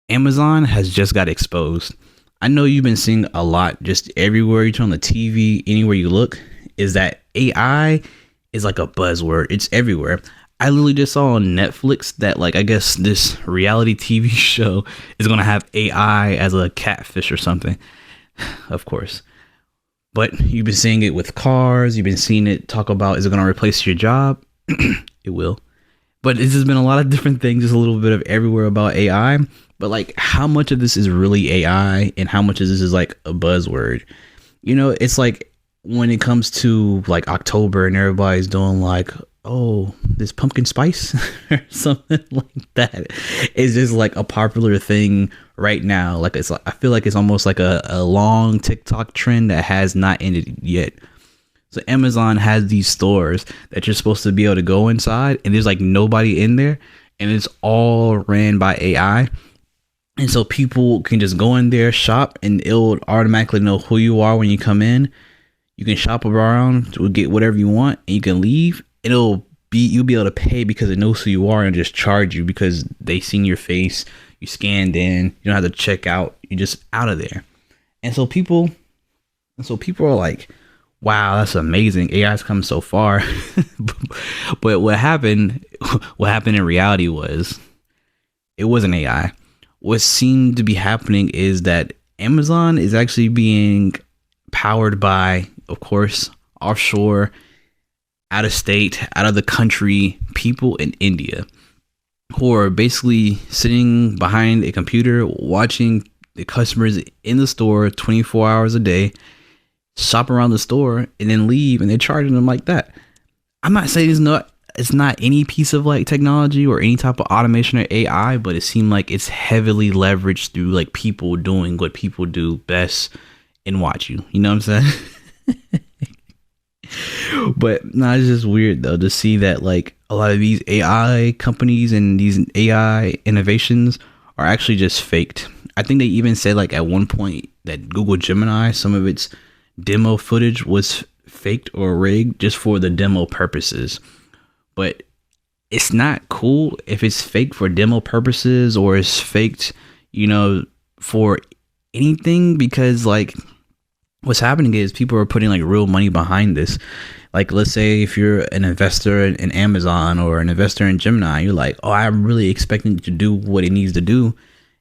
Amazon has just got exposed. I know you've been seeing a lot just everywhere you turn on the TV, anywhere you look, is that AI is like a buzzword. It's everywhere. I literally just saw on Netflix that like I guess this reality TV show is gonna have AI as a catfish or something. Of course. But you've been seeing it with cars, you've been seeing it talk about is it gonna replace your job? It will. But this has been a lot of different things, just a little bit of everywhere about AI. But like, how much of this is really AI, and how much of this is like a buzzword? It's like when it comes to like October, and everybody's doing like, oh, this pumpkin spice or something like that. It's just like a popular thing right now. Like I feel like it's almost like a long TikTok trend that has not ended yet. So Amazon has these stores that you're supposed to be able to go inside, and there's like nobody in there, and it's all ran by AI. And so people can just go in there, shop, and it'll automatically know who you are when you come in. You can shop around to get whatever you want, and you can leave. You'll be able to pay because it knows who you are and just charge you because they seen your face. You scanned in. You don't have to check out. You're just out of there. And so people are like, wow, that's amazing. AI's come so far. But what happened in reality was it wasn't AI. What seemed to be happening is that Amazon is actually being powered by, of course, offshore, out of state, out of the country people in India who are basically sitting behind a computer watching the customers in the store 24 hours a day shop around the store and then leave, and they're charging them like that. I'm not saying it's not any piece of like technology or any type of automation or AI, but it seemed like it's heavily leveraged through like people doing what people do best and watch you. You know what I'm saying? But no, it's just weird though to see that like a lot of these AI companies and these AI innovations are actually just faked. I think they even said like at one point that Google Gemini, some of its demo footage was faked or rigged just for the demo purposes. But it's not cool if it's faked for demo purposes or it's faked, for anything, because like what's happening is people are putting like real money behind this. Like, let's say if you're an investor in Amazon or an investor in Gemini, you're like, oh, I'm really expecting it to do what it needs to do.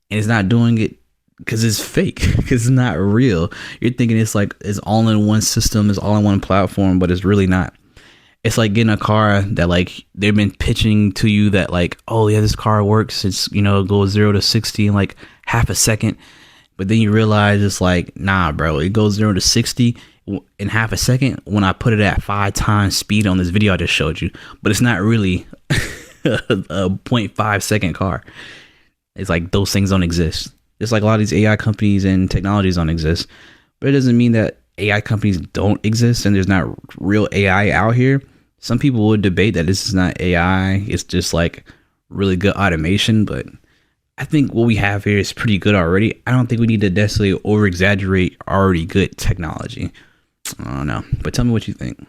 And it's not doing it because it's fake, because it's not real. You're thinking it's like it's all in one system, it's all in one platform, but it's really not. It's like getting a car that like they've been pitching to you that like, oh yeah, this car works. It's, it goes 0 to 60 in like half a second. But then you realize it's like, nah, bro, it goes 0 to 60 in half a second when I put it at 5 times speed on this video I just showed you. But it's not really a 0.5 second car. It's like those things don't exist. Just like a lot of these AI companies and technologies don't exist. But it doesn't mean that AI companies don't exist and there's not real AI out here. Some people would debate that this is not AI. It's just like really good automation. But I think what we have here is pretty good already. I don't think we need to necessarily over exaggerate already good technology. I don't know. But tell me what you think.